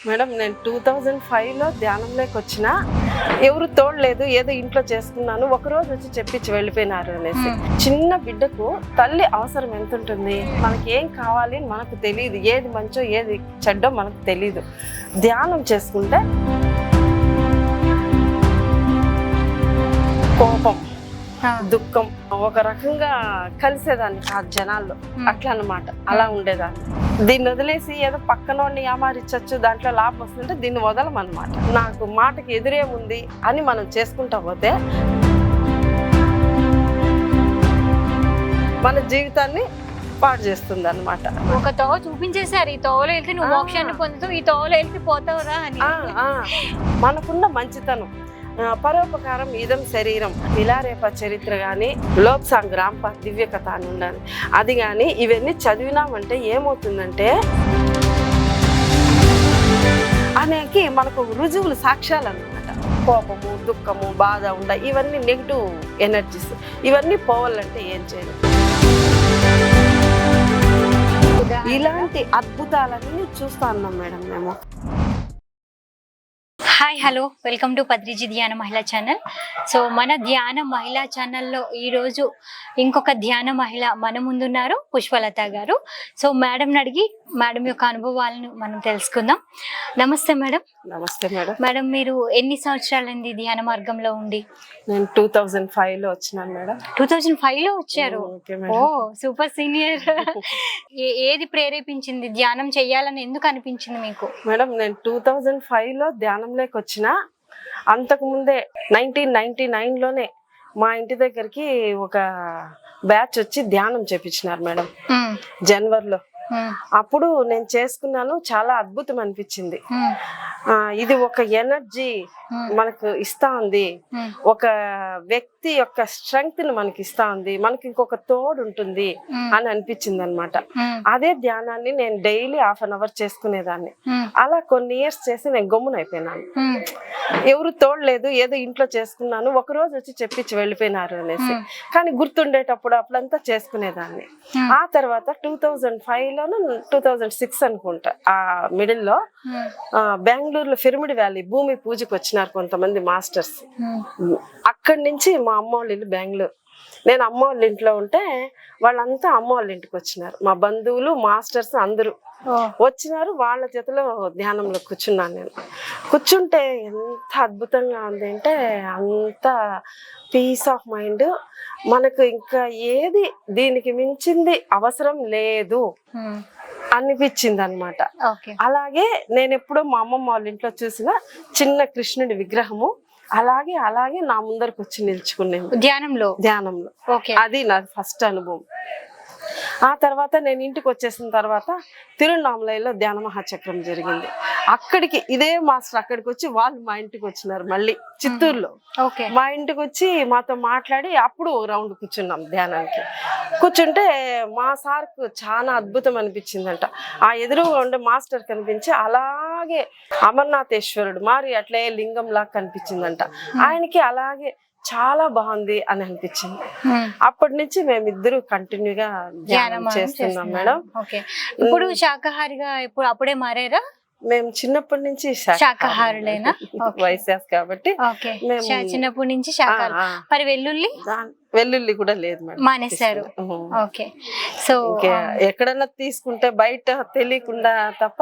Madam నేను 2005లో ధ్యానంలోకి వచ్చిన, ఎవరు తోడలేదు, ఏదో ఇంట్లో చేసుకున్నాను, ఒకరోజు వచ్చి చెప్పించి వెళ్ళిపోయినారు అనేసి. చిన్న బిడ్డకు తల్లి అవసరం ఎంత ఉంటుంది, మనకి ఏం కావాలి మనకు తెలియదు, ఏది మంచో ఏది చెడ్డో మనకు తెలియదు. ధ్యానం చేసుకుంటే కోపం, దుఃఖం ఒక రకంగా కలిసేదాన్ని కాదు జనాల్లో, అట్లా అన్నమాట. అలా ఉండేదాన్ని. దీన్ని వదిలేసి ఏదో పక్కనోడిని ఏమారిచ్చచ్చు, దాంట్లో లాభం వస్తుంటే దీన్ని వదలమన్నమాట. నాకు మాటకి ఎదురేముంది అని మనం చేసుకుంటా పోతే మన జీవితాన్ని పాడు చేస్తుంది అన్నమాట. ఒక తోవ చూపించేశారు, ఈ తోవలో వెళ్తే నువ్వు మోక్షాన్ని పొందుతావు, ఈ తోవలో వెళ్తే పోతావురా అని. మనకున్న మంచితనం, పరోపకారం ఇదం శరీరం, ఇలారేప చరిత్ర కానీ, లోక్ సంగ్రామ్ దివ్య కథ అని ఉండాలి. అది కానీ ఇవన్నీ చదివినామంటే ఏమవుతుందంటే అనేకి మనకు రుజువులు, సాక్ష్యాలు అన్నమాట. కోపము, దుఃఖము, బాధ ఉండ, ఇవన్నీ నెగిటివ్ ఎనర్జీస్, ఇవన్నీ పోవాలంటే ఏం చేయాలి? ఇలాంటి అద్భుతాలన్నీ చూస్తా ఉన్నాం మేడం మేము. Hi, hello, welcome to Patriji ధ్యాన మహిళా ఛానల్. సో మన ధ్యాన మహిళా ఛానల్లో ఈరోజు ఇంకొక ధ్యాన మహిళ మన ముందున్నారు, పుష్పలత గారు. సో మేడంని అడిగి మేడం యొక్క అనుభవాలను మనం తెలుసుకుందాం. నమస్తే మేడం. నమస్తే మేడం. మేడం, మీరు ఎన్ని సంవత్సరాలైంది ధ్యాన మార్గంలో ఉండి? నేను 2005లో వచ్చినాను మేడం. 2005లో వచ్చారు? ఓ సూపర్ సీనియర్. ఏది ప్రేరేపించింది ధ్యానం చెయ్యాలని, ఎందుకు అనిపించింది మీకు? మేడం నేను 2005లో ధ్యానంలోకి వచ్చిన, అంతకు ముందే 1999లోనే మా ఇంటి దగ్గరికి ఒక బ్యాచ్ వచ్చి ధ్యానం చేపించినారు మేడం, జనవరిలో. అప్పుడు నేను చేసుకున్నాను, చాలా అద్భుతం అనిపించింది. ఇది ఒక ఎనర్జీ మనకు ఇస్తా ఉంది, ఒక వ్యక్తి యొక్క స్ట్రెంగ్త్ ని మనకి ఇస్తా ఉంది, మనకి ఇంకొక తోడు ఉంటుంది అని అనిపించింది అనమాట. అదే ధ్యానాన్ని నేను డైలీ 1/2 అవర్ చేసుకునేదాన్ని. అలా కొన్ని ఇయర్స్ చేసి నేను గమ్మున అయిపోయినాను. ఎవరు తోడలేదు, ఏదో ఇంట్లో చేసుకున్నాను, ఒకరోజు వచ్చి చెప్పించి వెళ్ళిపోయినారు అనేసి. కానీ గుర్తుండేటప్పుడు అప్పుడంతా చేసుకునేదాన్ని. ఆ తర్వాత 2005లోను 2006 అనుకుంటా, ఆ మిడిల్లో బెంగళూరులో పిరమిడ్ వ్యాలీ భూమి పూజకు వచ్చినారు కొంతమంది మాస్టర్స్. అక్కడి నుంచి మా అమ్మ వాళ్ళ ఇల్లు బెంగళూరు, నేను అమ్మ వాళ్ళ ఇంట్లో ఉంటే వాళ్ళంతా అమ్మ వాళ్ళ ఇంటికి వచ్చినారు. మా బంధువులు, మాస్టర్స్ అందరూ వచ్చినారు. వాళ్ళ చేతిలో ధ్యానంలో కూర్చున్నాను. నేను కూర్చుంటే ఎంత అద్భుతంగా ఉంది అంటే, అంత పీస్ ఆఫ్ మైండ్. మనకు ఇంకా ఏది దీనికి మించింది అవసరం లేదు అనిపించింది అనమాట. అలాగే నేను ఎప్పుడో మా అమ్మమ్మ వాళ్ళ ఇంట్లో చూసిన చిన్న కృష్ణుడి విగ్రహము అలాగే అలాగే నా ముందరకు వచ్చి నిల్చుకునేది ధ్యానంలో. అది నా ఫస్ట్ అనుభవం. ఆ తర్వాత నేను ఇంటికి వచ్చేసిన తర్వాత తిరువన్నామలలో ధ్యాన మహాచక్రం జరిగింది. అక్కడికి ఇదే మాస్టర్ అక్కడికి వచ్చి వాళ్ళు మా ఇంటికి వచ్చినారు, మళ్ళీ చిత్తూరులో మా ఇంటికి వచ్చి మాతో మాట్లాడి అప్పుడు రౌండ్ కూర్చున్నాం ధ్యానానికి. కూర్చుంటే మా సార్కు చాలా అద్భుతం అనిపించిందంట. ఆ ఎదురుగా ఉండే మాస్టర్ కనిపించి అలాగే అమర్నాథేశ్వరుడు మరి అట్లే లింగంలా కనిపించిందంట. ఆయనకి అలాగే చాలా బాగుంది అని అనిపించింది. అప్పటి నుంచి మేమిద్దరు కంటిన్యూగా ధ్యానం చేస్తున్నాం మేడం. ఇప్పుడు శాకాహారిగా అప్పుడే మారారా? మేము చిన్నప్పటి నుంచి శాకాహారులైనా, వైశాఖ కాబట్టి చిన్నప్పటి నుంచి శాకాహారం. మరి వెల్లుల్లి కూడా లేదు మేడం, మానేశారు. ఓకే. సో ఎక్కడన్నా తీసుకుంటే బయట తెలియకుండా తప్ప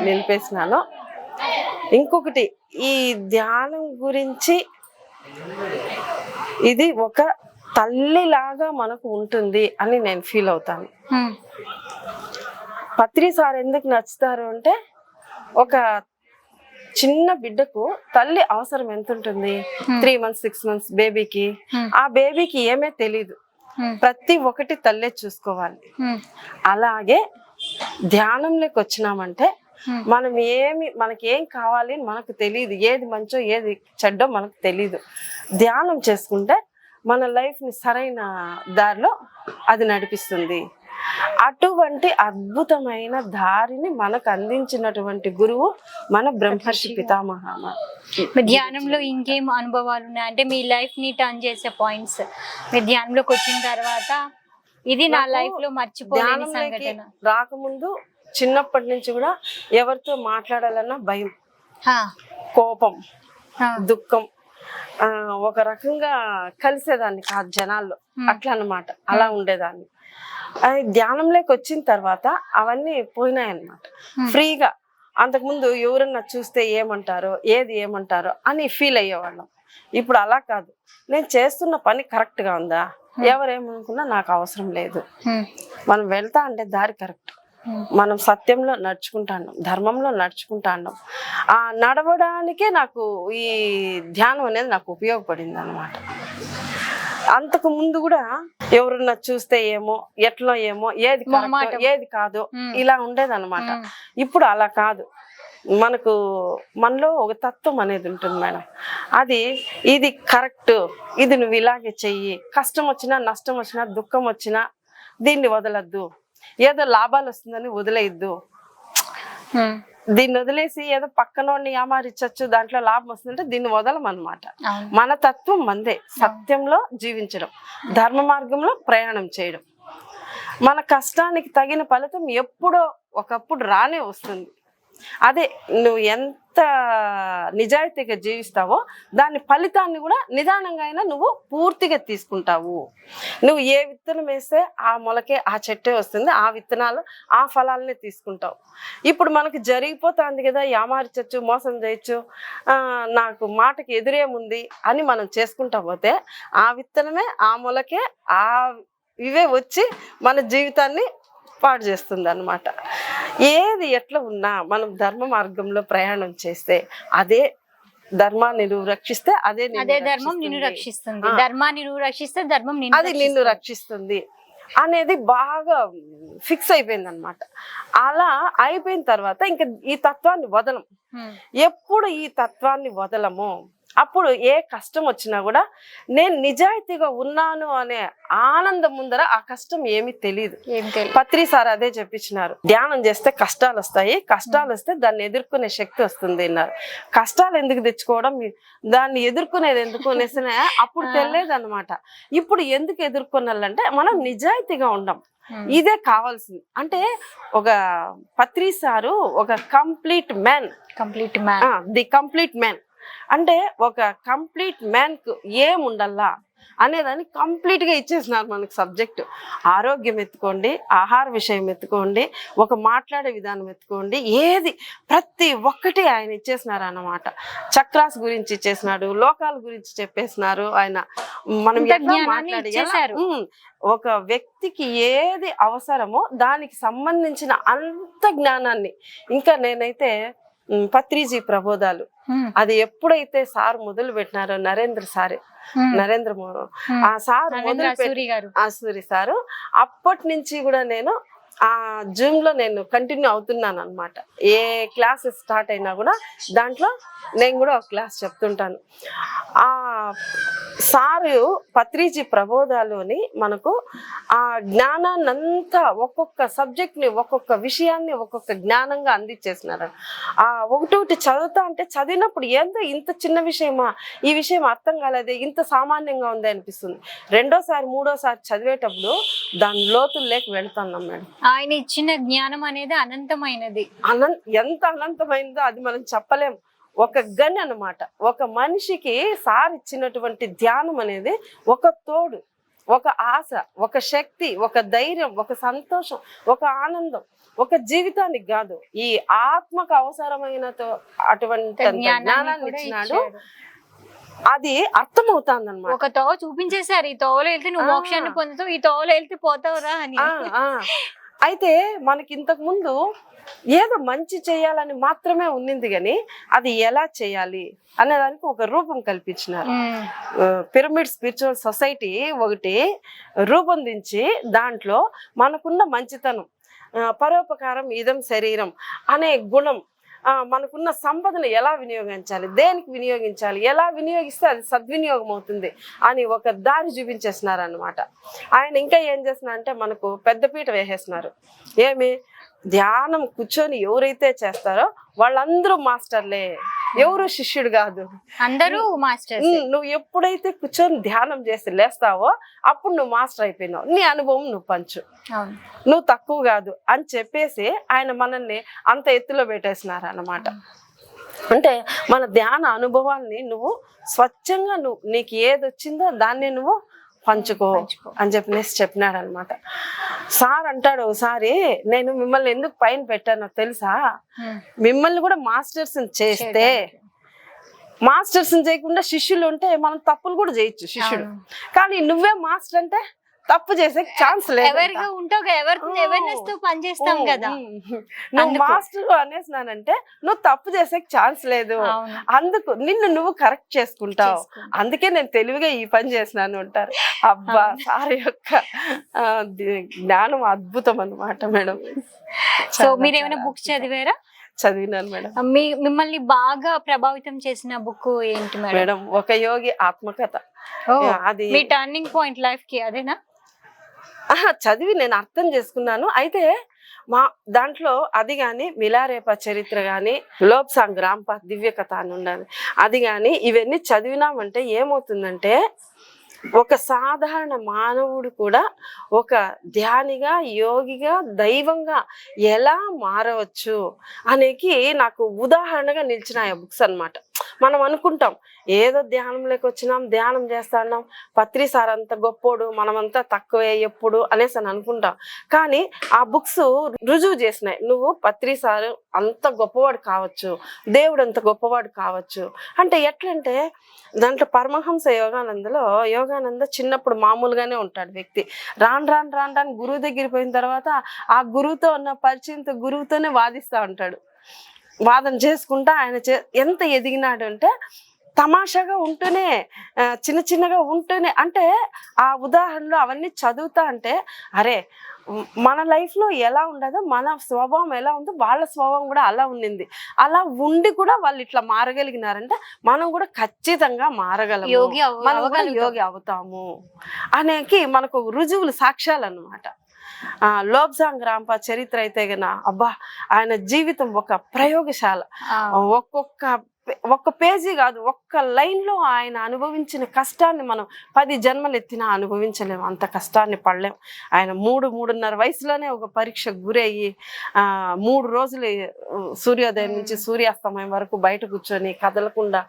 నిలిపేసినాను. ఇంకొకటి, ఈ ధ్యానం గురించి ఇది ఒక తల్లిలాగా మనకు ఉంటుంది అని నేను ఫీల్ అవుతాను. పత్రి సార్ ఎందుకు నచ్చుతారు అంటే, ఒక చిన్న బిడ్డకు తల్లి అవసరం ఎంత ఉంటుంది, 3 months 6 months బేబీకి, ఆ బేబీకి ఏమే తెలీదు, ప్రతి ఒక్కటి తల్లే చూసుకోవాలి. అలాగే ధ్యానంలోకి వచ్చినామంటే మనకి ఏం కావాలి మనకు తెలియదు, ఏది మంచో ఏది చెడ్డో మనకు తెలియదు. ధ్యానం చేసుకుంటే మన లైఫ్ ని సరైన దారిలో అది నడిపిస్తుంది. అటువంటి అద్భుతమైన దారిని మనకు అందించినటువంటి గురువు మన బ్రహ్మర్షి పితామహ. ధ్యానంలో ఇంకేం అనుభవాలు ఉన్నాయి అంటే, మీ లైఫ్ ని టర్న్ చేసే పాయింట్స్ మీరు ధ్యానంలోకి వచ్చిన తర్వాత ఇది నా లైఫ్ లో మర్చిపోలేని సంఘటన? రాకముందు చిన్నప్పటి నుంచి కూడా ఎవరితో మాట్లాడాలన్నా భయం, ఆ, కోపం, ఆ, దుఃఖం, ఒక రకంగా కలిసేదాన్ని కాదు జనాల్లో, అట్లా అన్నమాట. అలా ఉండేదాన్ని. అది ధ్యానంలోకి వచ్చిన తర్వాత అవన్నీ పోయినాయన్నమాట ఫ్రీగా. అంతకుముందు ఎవరన్నా చూస్తే ఏమంటారో, ఏది ఏమంటారో అని ఫీల్ అయ్యేవాళ్ళం. ఇప్పుడు అలా కాదు. నేను చేస్తున్న పని కరెక్ట్గా ఉందా, ఎవరేమనుకున్నా నాకు అవసరం లేదు. మనం వెళ్తా అంటే దారి కరెక్ట్, మనం సత్యంలో నడుచుకుంటాం, ధర్మంలో నడుచుకుంటాం. ఆ నడవడానికే నాకు ఈ ధ్యానం అనేది నాకు ఉపయోగపడింది అన్నమాట. అంతకు ముందు కూడా ఎవరన్నా చూస్తే ఏమో, ఎట్లా ఏమో, ఏది కరెక్ట్ ఏది కాదు ఇలా ఉండేదన్నమాట. ఇప్పుడు అలా కాదు. మనలో ఒక తత్వం అనేది ఉంటుంది మేడం. అది ఇది కరెక్ట్, ఇది నువ్వు ఇలాగే చెయ్యి, కష్టం వచ్చినా నష్టం వచ్చినా దుఃఖం వచ్చినా దీన్ని వదలద్దు, ఏదో లాభాలు వస్తుందని వదిలేయద్దు. దీన్ని వదిలేసి ఏదో పక్కనోడిని యామారిచ్చచ్చు, దాంట్లో లాభం వస్తుందంటే దీన్ని వదలమన్నమాట. మన తత్వం మందే, సత్యంలో జీవించడం, ధర్మ మార్గంలో ప్రయాణం చేయడం. మన కష్టానికి తగిన ఫలితం ఎప్పుడో ఒకప్పుడు రానే వస్తుంది. అదే నువ్వు ఎంత నిజాయితీగా జీవిస్తావో దాని ఫలితాన్ని కూడా నిదానంగా అయినా నువ్వు పూర్తిగా తీసుకుంటావు. నువ్వు ఏ విత్తనం వేస్తే ఆ మొలకే ఆ చెట్టే వస్తుంది, ఆ విత్తనాలు ఆ ఫలాలనే తీసుకుంటావు. ఇప్పుడు మనకు జరిగిపోతుంది కదా, యామార్చచ్చు, మోసం చేయొచ్చు, నాకు మాటకి ఎదురేముంది అని మనం చేసుకుంటా పోతే ఆ విత్తనమే ఆ మొలకే ఇవే వచ్చి మన జీవితాన్ని పాడు చేస్తుంది అన్నమాట. ఏది ఎట్లా ఉన్నా మనం ధర్మ మార్గంలో ప్రయాణం చేస్తే అదే ధర్మాన్ని నువ్వు రక్షిస్తే అదే ధర్మం నిన్ను రక్షిస్తుంది, ధర్మాన్ని నువ్వు రక్షిస్తే ధర్మం అది నిన్ను రక్షిస్తుంది అనేది బాగా ఫిక్స్ అయిపోయింది అనమాట. అలా అయిపోయిన తర్వాత ఇంకా ఈ తత్వాన్ని వదలం. ఎప్పుడు ఈ తత్వాన్ని వదలమో అప్పుడు ఏ కష్టం వచ్చినా కూడా నేను నిజాయితీగా ఉన్నాను అనే ఆనందం ముందర ఆ కష్టం ఏమీ తెలియదు. పత్రి సార్ అదే చెప్పించినారు, ధ్యానం చేస్తే కష్టాలు వస్తాయి, కష్టాలు వస్తే దాన్ని ఎదుర్కొనే శక్తి వస్తుంది అన్నారు. కష్టాలు ఎందుకు తెచ్చుకోవడం, దాన్ని ఎదుర్కొనేది ఎందుకు అనేసి అప్పుడు తెలియదు అనమాట. ఇప్పుడు ఎందుకు ఎదుర్కొనాలంటే మనం నిజాయితీగా ఉండం, ఇదే కావాల్సింది. అంటే ఒక పత్రి సారు ఒక complete man, the complete man అంటే ఒక కంప్లీట్ మ్యాన్ కు ఏముండల్లా అనేదాన్ని కంప్లీట్ గా ఇచ్చేసినారు మనకు సబ్జెక్టు. ఆరోగ్యం ఎత్తుకోండి, ఆహార విషయం ఎత్తుకోండి, ఒక మాట్లాడే విధానం ఎత్తుకోండి, ఏది ప్రతి ఒక్కటి ఆయన ఇచ్చేసినారు అన్నమాట. చక్రాస్ గురించి ఇచ్చేసినాడు, లోకాల గురించి చెప్పేసినారు ఆయన. మనం ఎలా మాట్లాడి ఒక వ్యక్తికి ఏది అవసరమో దానికి సంబంధించిన అంత జ్ఞానాన్ని, ఇంకా నేనైతే పత్రిజీ ప్రబోధాలు అది ఎప్పుడైతే సార్ మొదలు పెట్టినారో, నరేంద్ర ఆ సార్ సూరి సారు, అప్పటి నుంచి కూడా నేను ఆ జూమ్ లో నేను కంటిన్యూ అవుతున్నాను అనమాట. ఏ క్లాస్ స్టార్ట్ అయినా కూడా దాంట్లో నేను కూడా ఒక క్లాస్ చెప్తుంటాను. ఆ సారు పత్రిజీ ప్రబోధాలోని మనకు ఆ జ్ఞానాన్నంతా ఒక్కొక్క సబ్జెక్ట్ ని, ఒక్కొక్క విషయాన్ని ఒక్కొక్క జ్ఞానంగా అందించేసినారు. ఆ ఒకటి చదువుతా అంటే చదివినప్పుడు ఏందో ఇంత చిన్న విషయమా, ఈ విషయం అర్థం కాలేదే, ఇంత సామాన్యంగా ఉంది అనిపిస్తుంది. రెండోసారి మూడోసారి చదివేటప్పుడు దాని లోతుల్లోకి వెళ్తున్నాం మేడం. ఆయన ఇచ్చిన జ్ఞానం అనేది అనంతమైనది. ఎంత అనంతమైనదో అది మనం చెప్పలేం. ఒక గన్ అన్నమాట. ఒక మనిషికి సార్ ఇచ్చినటువంటి ధ్యానం అనేది ఒక తోడు, ఒక ఆశ, ఒక శక్తి, ఒక ధైర్యం, ఒక సంతోషం, ఒక ఆనందం, ఒక జీవితానికి కాదు, ఈ ఆత్మకు అవసరమైన అటువంటి జ్ఞానాన్ని ఇచ్చినాడు. అది అర్థమవుతుంది అన్నమాట. ఒక తోవ చూపించేశారు, ఈ తోవలో వెళ్తే నువ్వు మోక్షాన్ని పొందుతావు, ఈ తోవలో వెళ్తే పోతావురా అని. అయితే మనకి ఇంతకు ముందు ఏదో మంచి చేయాలని మాత్రమే ఉన్నింది, కానీ అది ఎలా చేయాలి అనేదానికి ఒక రూపం కల్పించినారు. పిరమిడ్ స్పిరిచువల్ సొసైటీ ఒకటి రూపొందించి దాంట్లో మనకున్న మంచితనం, పరోపకారం ఇదం శరీరం అనే గుణం, మనకున్న సంపదను ఎలా వినియోగించాలి, దేనికి వినియోగించాలి, ఎలా వినియోగిస్తే అది సద్వినియోగం అవుతుంది అని ఒక దారి చూపించేస్తున్నారు అన్నమాట. ఆయన ఇంకా ఏం చేస్తున్నారు అంటే మనకు పెద్దపీట వేసేస్తున్నారు. ఏమి ధ్యానం కూర్చొని ఎవరైతే చేస్తారో వాళ్ళందరూ మాస్టర్లే, ఎవరు శిష్యుడు కాదు, అందరూ మాస్టర్స్. నువ్వు ఎప్పుడైతే కూర్చొని ధ్యానం చేసి లేస్తావో అప్పుడు నువ్వు మాస్టర్ అయిపోయినావు, నీ అనుభవం నువ్వు పంచు, నువ్వు తక్కువ కాదు అని చెప్పేసి ఆయన మనల్ని అంత ఎత్తులో పెట్టేసినారు అన్నమాట. అంటే మన ధ్యాన అనుభవాల్ని నువ్వు స్వచ్ఛంగా నీకు ఏది వచ్చిందో దాన్ని నువ్వు పంచుకో అని చెప్పినాడు అనమాట. సార్ అంటాడు ఒకసారి, నేను మిమ్మల్ని ఎందుకు పైన పెట్టానో తెలుసా, మిమ్మల్ని కూడా మాస్టర్స్ చేస్తే, మాస్టర్స్ చేయకుండా శిష్యులు ఉంటే మనం తప్పులు కూడా చేయొచ్చు శిష్యుడు, కానీ నువ్వే మాస్టర్ అంటే తప్పు చేసే ఛాన్స్ లేదు. నువ్వు మాస్టర్ అనేసినానంటే నువ్వు తప్పు చేసే ఛాన్స్ లేదు, అందుకు నిన్ను నువ్వు కరెక్ట్ చేసుకుంటావు, అందుకే నేను తెలివిగా ఈ పని చేసినాను అంటారు. అబ్బా, సార్ యొక్క జ్ఞానం అద్భుతం అన్నమాట మేడం. సో మీరు ఏమైనా బుక్స్ చదివారా? చదివినాను మేడం. మిమ్మల్ని బాగా ప్రభావితం చేసిన బుక్ ఏంటి మేడం? ఒక యోగి ఆత్మకథ. అది మీ టర్నింగ్ పాయింట్ లైఫ్ కి అదేనా? చదివి నేను అర్థం చేసుకున్నాను. అయితే మా దాంట్లో అది గాని మిలారేప చరిత్ర గాని, లోబ్సాంగ్ రాంప దివ్య కథ అని ఉండాలి, అది గాని ఇవన్నీ చదివినామంటే ఏమవుతుందంటే ఒక సాధారణ మానవుడు కూడా ఒక ధ్యానిగా, యోగిగా, దైవంగా ఎలా మారవచ్చు అనేది నాకు ఉదాహరణగా నిలిచినాయి బుక్స్ అన్నమాట. మనం అనుకుంటాం ఏదో ధ్యానంలోకి వచ్చినాం, ధ్యానం చేస్తున్నాం, పత్రి సార్ అంత గొప్పోడు, మనమంతా తక్కువే ఎప్పుడు అనేసి అని అనుకుంటాం. కానీ ఆ బుక్స్ రుజువు చేసినాయి, నువ్వు పత్రి సారు అంత గొప్పవాడు కావచ్చు, దేవుడు అంత గొప్పవాడు కావచ్చు. అంటే ఎట్లంటే దాంట్లో పరమహంస యోగానంద చిన్నప్పుడు మామూలుగానే ఉంటాడు వ్యక్తి. రాను రాను రాను రాను గురువు దగ్గరికి పోయిన తర్వాత ఆ గురువుతో ఉన్న పరిచయంతో గురువుతోనే వాదిస్తూ ఉంటాడు. వాదన చేసుకుంటా ఆయన ఎంత ఎదిగినాడు అంటే తమాషాగా ఉంటూనే, చిన్న చిన్నగా ఉంటూనే, అంటే ఆ ఉదాహరణలో అవన్నీ చదువుతా అంటే అరే మన లైఫ్లో ఎలా ఉండదో, మన స్వభావం ఎలా ఉందో వాళ్ళ స్వభావం కూడా అలా ఉండింది, అలా ఉండి కూడా వాళ్ళు ఇట్లా మారగలిగినారంటే మనం కూడా ఖచ్చితంగా మారగలము, మనం కూడా యోగి అవుతాము అనేకి మనకు రుజువులు, సాక్ష్యాలు అన్నమాట. లోబ్సాంగ్ రాంప చరిత్ర అయితే గన అబ్బా, ఆయన జీవితం ఒక ప్రయోగశాల. ఒక్క పేజీ కాదు, ఒక్క లైన్ లో ఆయన అనుభవించిన కష్టాన్ని మనం 10 జన్మలు ఎత్తినా అనుభవించలేము, అంత కష్టాన్ని పడలేం. ఆయన 3-3.5 వయసులోనే ఒక పరీక్షకు గురయ్యి 3 రోజులు సూర్యోదయం నుంచి సూర్యాస్తమయం వరకు బయట కూర్చొని కదలకుండా,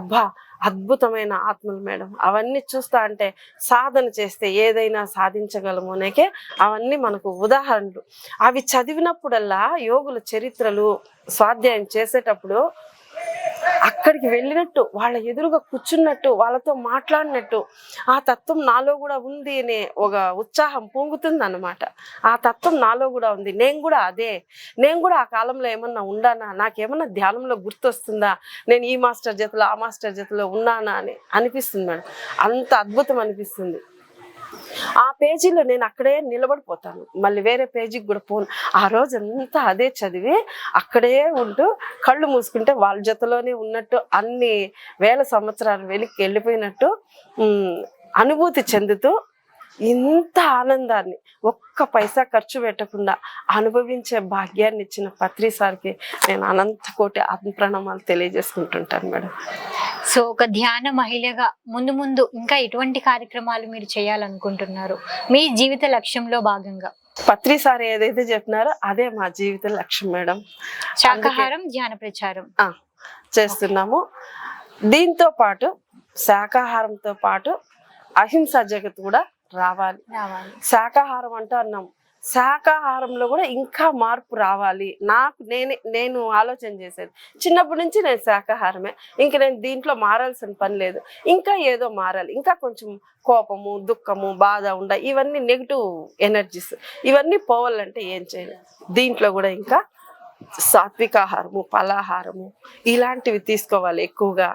అబ్బా అద్భుతమైన ఆత్మలు మేడం. అవన్నీ చూస్తా అంటే సాధన చేస్తే ఏదైనా సాధించగలము అనేకే అవన్నీ మనకు ఉదాహరణలు. అవి చదివినప్పుడల్లా యోగుల చరిత్రలు స్వాధ్యాయం చేసేటప్పుడు అక్కడికి వెళ్ళినట్టు, వాళ్ళ ఎదురుగా కూర్చున్నట్టు, వాళ్ళతో మాట్లాడినట్టు, ఆ తత్వం నాలో కూడా ఉంది అనే ఒక ఉత్సాహం పొంగుతుంది అన్నమాట. ఆ తత్వం నాలో కూడా ఉంది, నేను కూడా ఆ కాలంలో ఏమన్నా ఉండానా, నాకేమన్నా ధ్యానంలో గుర్తొస్తుందా, నేను ఈ మాస్టర్ జతలో ఆ మాస్టర్ జతలో ఉన్నానా అని అనిపిస్తుంది మేడం. అంత అద్భుతం అనిపిస్తుంది. ఆ పేజీలో నేను అక్కడే నిలబడిపోతాను, మళ్ళీ వేరే పేజీకి కూడా పోను. ఆ రోజంతా అదే చదివి అక్కడే ఉంటూ కళ్ళు మూసుకుంటే వాళ్ళ జతలోనే ఉన్నట్టు, అన్ని వేల సంవత్సరాలు వెళ్ళిపోయినట్టు అనుభూతి చెందుతూ ఇంత ఆనందాన్ని ఒక్క పైసా ఖర్చు పెట్టకుండా అనుభవించే భాగ్యాన్ని ఇచ్చిన పత్రి సార్కి నేను అనంత కోటి ఆత్మ ప్రణామాలు తెలియజేసుకుంటుంటాను మేడం. సో ఒక ధ్యాన మహిళగా ముందు ఇంకా ఎటువంటి కార్యక్రమాలు మీరు చేయాలనుకుంటున్నారు మీ జీవిత లక్ష్యంలో భాగంగా? పత్రి సార్ ఏదైతే చెప్పినారో అదే మా జీవిత లక్ష్యం మేడం. శాకాహారం ధ్యాన ప్రచారం చేస్తున్నాము. దీంతో పాటు శాకాహారంతో పాటు అహింసా జగత్ కూడా రావాలి. శాకాహారం అంటే అన్నాం, శాకాహారంలో కూడా ఇంకా మార్పు రావాలి. నేను ఆలోచన చేసేది చిన్నప్పటి నుంచి నేను శాకాహారమే, ఇంక నేను దీంట్లో మారాల్సిన పని లేదు, ఇంకా ఏదో మారాలి, ఇంకా కొంచెం కోపము, దుఃఖము, బాధ ఇవన్నీ నెగిటివ్ ఎనర్జీస్ ఇవన్నీ పోవాలంటే ఏం చేయాలి, దీంట్లో కూడా ఇంకా సాత్వికాహారము, ఫలాహారము ఇలాంటివి తీసుకోవాలి ఎక్కువగా.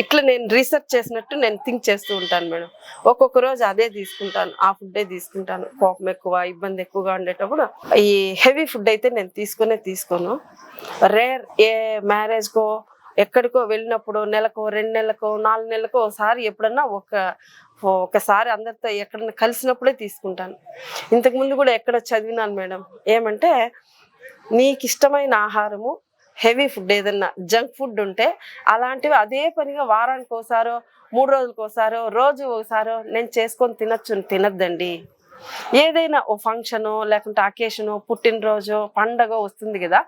ఇట్లా నేను రీసెర్చ్ చేసినట్టు నేను థింక్ చేస్తూ ఉంటాను మేడం. ఒక్కొక్క రోజు అదే తీసుకుంటాను, ఆ ఫుడ్డే తీసుకుంటాను. కోపం ఎక్కువ, ఇబ్బంది ఎక్కువగా ఉండేటప్పుడు ఈ హెవీ ఫుడ్ అయితే నేను తీసుకోను. రేర్ ఏ మ్యారేజ్కో ఎక్కడికో వెళ్ళినప్పుడు నెలకో 2 నెలలకో 4 నెలలకో ఒకసారి ఎప్పుడన్నా ఒకసారి అందరితో ఎక్కడన్నా కలిసినప్పుడే తీసుకుంటాను. ఇంతకుముందు కూడా ఎక్కడ చదివినాను మేడం, ఏమంటే నీకు ఇష్టమైన ఆహారము హెవీ ఫుడ్ ఏదన్నా జంక్ ఫుడ్ ఉంటే అలాంటివి అదే పనిగా వారానికి ఒకసారో 3 రోజులకు ఒకసారో రోజు ఒకసారో నేను చేసుకొని తినద్దండి. ఏదైనా ఓ ఫంక్షను లేకుంటే అకేషను పుట్టినరోజు పండగ వస్తుంది కదా,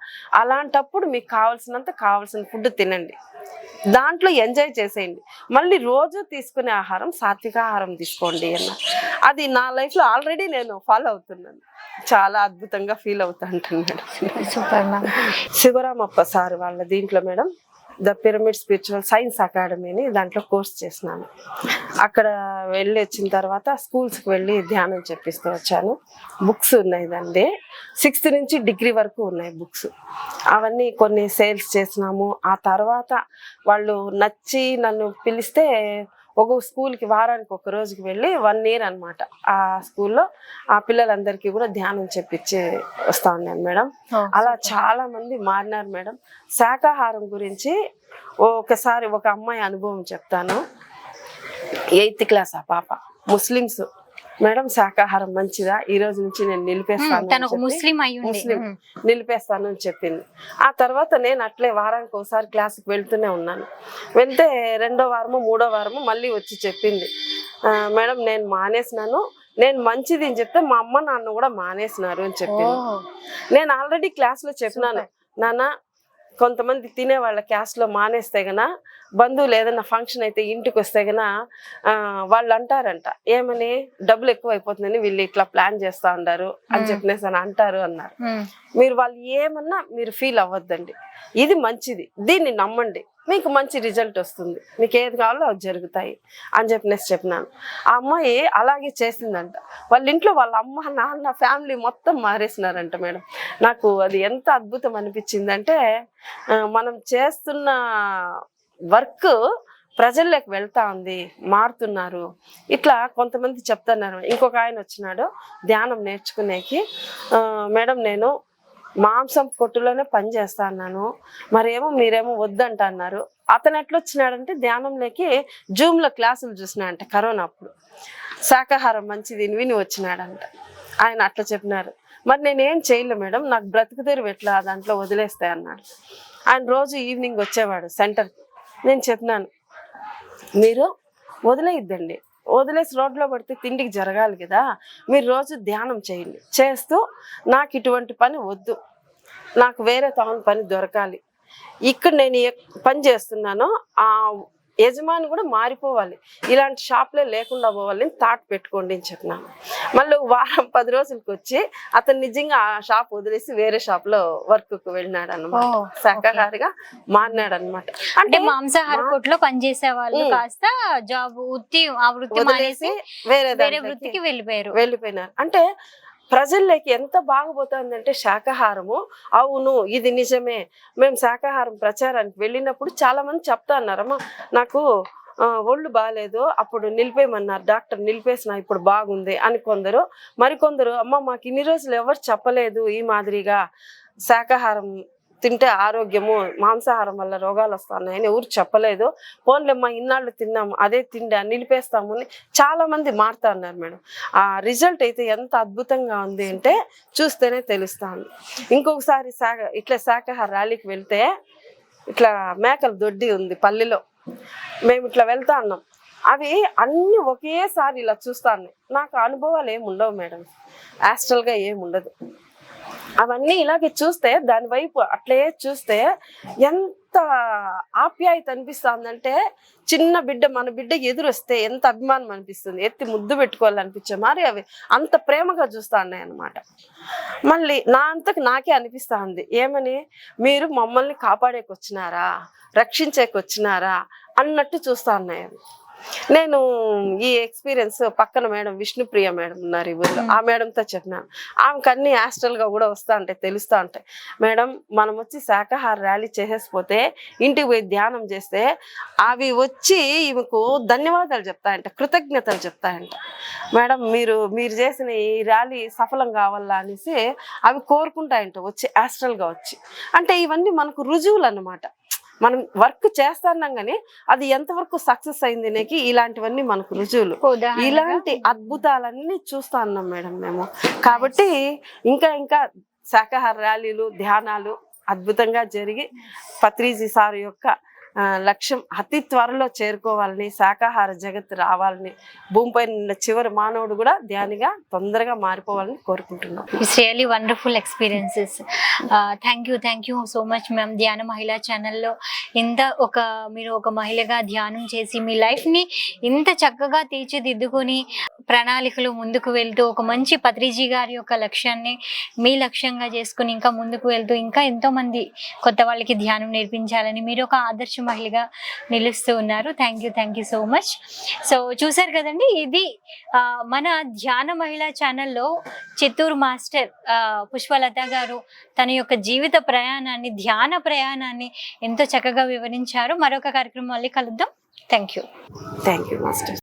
అలాంటప్పుడు మీకు కావాల్సిన ఫుడ్ తినండి, దాంట్లో ఎంజాయ్ చేసేయండి. మళ్ళీ రోజు తీసుకునే ఆహారం సాత్విక ఆహారం తీసుకోండి అన్న. అది నా లైఫ్లో ఆల్రెడీ నేను ఫాలో అవుతున్నాను. చాలా అద్భుతంగా ఫీల్ అవుతా ఉంటాను madam. Super ma'am. Shivaramappa sir వాళ్ళ దీంట్లో madam the pyramid spiritual science అకాడమీని దాంట్లో కోర్స్ చేసినాను. అక్కడ వెళ్ళి వచ్చిన తర్వాత స్కూల్స్కి వెళ్ళి ధ్యానం చెప్పిస్తూ వచ్చాను. బుక్స్ ఉన్నాయి దాన్ని 6th నుంచి డిగ్రీ వరకు ఉన్నాయి బుక్స్. అవన్నీ కొన్ని సేల్స్ చేసినాము. ఆ తర్వాత వాళ్ళు నచ్చి నన్ను పిలిస్తే ఒక్కొక్క స్కూల్కి వారానికి ఒక రోజుకి వెళ్ళి 1 year అనమాట ఆ స్కూల్లో ఆ పిల్లలందరికీ కూడా ధ్యానం చెప్పించి వస్తా ఉన్నాను మేడం. అలా చాలా మంది మారినారు మేడం. శాకాహారం గురించి ఒకసారి ఒక అమ్మాయి అనుభవం చెప్తాను. 8th class ఆ పాప, ముస్లిమ్స్ మేడం. శాకాహారం మంచిదా, ఈ రోజు నుంచి నేను నిలిపేస్తాను, ముస్లిం నిలిపేస్తాను అని చెప్పింది. ఆ తర్వాత నేను అట్లే వారానికి ఒకసారి క్లాస్కి వెళ్తూనే ఉన్నాను. వెళ్తే 2వ వారము 3వ వారము మళ్ళీ వచ్చి చెప్పింది, మేడం నేను మానేసినాను, నేను మంచిది అని చెప్తే మా అమ్మ నాన్న కూడా మానేసినారు అని చెప్పింది. నేను ఆల్రెడీ క్లాస్లో చెప్పినాను, నాన్న కొంతమంది తినే వాళ్ళ క్యాస్ట్లో మానేస్తే గన బంధువులు ఏదైనా ఫంక్షన్ అయితే ఇంటికి వస్తే గన వాళ్ళు అంటారంట, ఏమని డబ్బులు ఎక్కువ అయిపోతుందని వీళ్ళు ఇట్లా ప్లాన్ చేస్తా ఉంటారు అని చెప్పినేసి అంటారు అన్నారు. మీరు వాళ్ళు ఏమన్నా మీరు ఫీల్ అవ్వద్దండి, ఇది మంచిది, దీన్ని నమ్మండి, మీకు మంచి రిజల్ట్ వస్తుంది, మీకు ఏది కావాలో అవి జరుగుతాయి అని చెప్పినాను. ఆ అమ్మాయి అలాగే చేసిందంట. వాళ్ళ ఇంట్లో వాళ్ళ అమ్మ నాన్న ఫ్యామిలీ మొత్తం మారేసినారంట మేడం. నాకు అది ఎంత అద్భుతం అనిపించిందంటే, మనం చేస్తున్న వర్క్ ప్రజల్లోకి వెళ్తా ఉంది, మారుతున్నారు. ఇట్లా కొంతమంది చెప్తున్నారు. ఇంకొక ఆయన వచ్చినాడు ధ్యానం నేర్చుకునేకి, మేడం నేను మాంసం కొట్టులోనే పని చేస్తా అన్నాను, మరేమో మీరేమో వద్దంట అన్నారు. అతను ఎట్లా వచ్చినాడంటే ధ్యానంలోకి జూమ్లో క్లాసులు చూసినాడంట కరోనా అప్పుడు. శాకాహారం మంచిది విని వచ్చినాడంట. ఆయన అట్లా చెప్పినారు. మరి నేనేం చేయలే మేడం, నాకు బ్రతుకు తెరువు ఎట్లా దాంట్లో వదిలేస్తాయి అన్నాడు. ఆయన రోజు ఈవినింగ్ వచ్చేవాడు సెంటర్కి. నేను చెప్పినాను, మీరు వదిలేయద్దండి, వదిలేసి రోడ్లో పడితే తిండికి జరగాలి కదా, మీరు రోజు ధ్యానం చేయండి, చేస్తూ నాకు ఇటువంటి పని వద్దు, నాకు వేరే పని దొరకాలి, ఇక్కడ నేను ఏ పని చేస్తున్నానో ఆ యజమాని కూడా మారిపోవాలి, ఇలాంటి షాప్లే లేకుండా పోవాలి అని థాట్ పెట్టుకోండి అని చెప్పినాను. మళ్ళీ వారం 10 రోజులకి వచ్చి అతను నిజంగా ఆ షాప్ వదిలేసి వేరే షాప్లో వర్క్కి వెళ్ళినాడు అనమాట. శాకాహారిగా మారినాడు అనమాట. అంటే మాంసాహార కొట్లో పనిచేసే వాళ్ళు కాస్త జాబ్ వృత్తి మానేసి వేరే వృత్తికి వెళ్ళిపోయినారు. అంటే ప్రజల్లోకి ఎంత బాగుపోతుందంటే శాకాహారము, అవును ఇది నిజమే. మేము శాకాహారం ప్రచారానికి వెళ్ళినప్పుడు చాలా మంది చెప్తా అన్నారమ్మా, నాకు ఒళ్ళు బాగాలేదు, అప్పుడు నిలిపేయమన్నారు డాక్టర్, నిలిపేసిన ఇప్పుడు బాగుంది అని కొందరు. మరికొందరు అమ్మ మాకు ఇన్ని రోజులు ఎవరు చెప్పలేదు ఈ మాదిరిగా శాకాహారం తింటే ఆరోగ్యము, మాంసాహారం వల్ల రోగాలు వస్తున్నాయని ఎవరు చెప్పలేదు, పోన్లేమ్మా ఇన్నాళ్ళు తిన్నాము అదే తిండి నిలిపేస్తాము అని చాలా మంది మారుతా ఉన్నారు మేడం. ఆ రిజల్ట్ అయితే ఎంత అద్భుతంగా ఉంది అంటే చూస్తేనే తెలుస్తుంది. ఇంకొకసారి ఇట్లా శాకాహార ర్యాలీకి వెళ్తే ఇట్లా మేకల దొడ్డి ఉంది పల్లెలో, మేము ఇట్లా వెళ్తా ఉన్నాం, అవి అన్ని ఒకేసారి ఇలా చూస్తాను. నాకు అనుభవాలు ఏమి ఉండవు మేడం, యాస్ట్రల్గా ఏముండదు. అవన్నీ ఇలాగే చూస్తే దాని వైపు అట్లే చూస్తే ఎంత ఆప్యాయత అనిపిస్తుందంటే, చిన్న బిడ్డ మన బిడ్డ ఎదురొస్తే ఎంత అభిమానం అనిపిస్తుంది, ఎత్తి ముద్దు పెట్టుకోవాలనిపించే మరి అవి అంత ప్రేమగా చూస్తా ఉన్నాయి అన్నమాట. మళ్ళీ నా అంతకు నాకే అనిపిస్తా ఉంది, ఏమని మీరు మమ్మల్ని కాపాడేకి వచ్చినారా, రక్షించేకి వచ్చినారా అన్నట్టు చూస్తా ఉన్నాయి అవి. నేను ఈ ఎక్స్పీరియన్స్ పక్కన మేడం విష్ణుప్రియ మేడం ఉన్నారు ఈ ఊళ్ళో, ఆ మేడంతో చెప్పినాను. ఆమెకు అన్ని హాస్టల్గా కూడా వస్తూ ఉంటాయి, తెలుస్తూ ఉంటాయి. మేడం మనం వచ్చి శాకాహార ర్యాలీ చేసేసిపోతే ఇంటికి పోయి ధ్యానం చేస్తే అవి వచ్చి ఈమెకు ధన్యవాదాలు చెప్తాయంట, కృతజ్ఞతలు చెప్తాయంట. మేడం మీరు చేసిన ఈ ర్యాలీ సఫలం కావాలా అనేసి అవి కోరుకుంటాయంట వచ్చి హాస్టల్గా వచ్చి. అంటే ఇవన్నీ మనకు రుజువులు అన్నమాట. మనం వర్క్ చేస్తున్నాం కానీ అది ఎంతవరకు సక్సెస్ అయింది అనేది ఇలాంటివన్నీ మనకు రుజువులు. ఇలాంటి అద్భుతాలన్నీ చూస్తా ఉన్నాం మేడం మేము. కాబట్టి ఇంకా శాకాహార ర్యాలీలు ధ్యానాలు అద్భుతంగా జరిగి పత్రిజీ సార్ యొక్క లక్ష్యం అతి త్వరలో చేరుకోవాలని, శాకాహార జగత్తు రావాలని, భూమిపై ఉన్న చివరి మానవుడు కూడా ధ్యానిగా తొందరగా మారిపోవాలని కోరుకుంటున్నాం. It's really wonderful experiences. Thank you so much ma'am. ధ్యాన మహిళా ఛానల్లో మీరు ఒక మహిళగా ధ్యానం చేసి మీ లైఫ్ని ఇంత చక్కగా తీర్చిదిద్దుకొని ప్రణాళికలు ముందుకు వెళ్తూ ఒక మంచి పత్రిజీ గారి యొక్క లక్ష్యాన్ని మీ లక్ష్యంగా చేసుకుని ఇంకా ముందుకు వెళ్తూ ఇంకా ఎంతోమంది కొత్త వాళ్ళకి ధ్యానం నేర్పించాలని మీరు ఒక ఆదర్శ మహిళగా నిలుస్తూ ఉన్నారు. Thank you so much. So చూసారు కదండి, ఇది మన ధ్యాన మహిళా ఛానల్లో చిత్తూరు మాస్టర్ పుష్పలత గారు తన యొక్క జీవిత ప్రయాణాన్ని, ధ్యాన ప్రయాణాన్ని ఎంతో చక్కగా వివరించారు. మరొక కార్యక్రమం మళ్ళీ కలుద్దాం. Thank you master.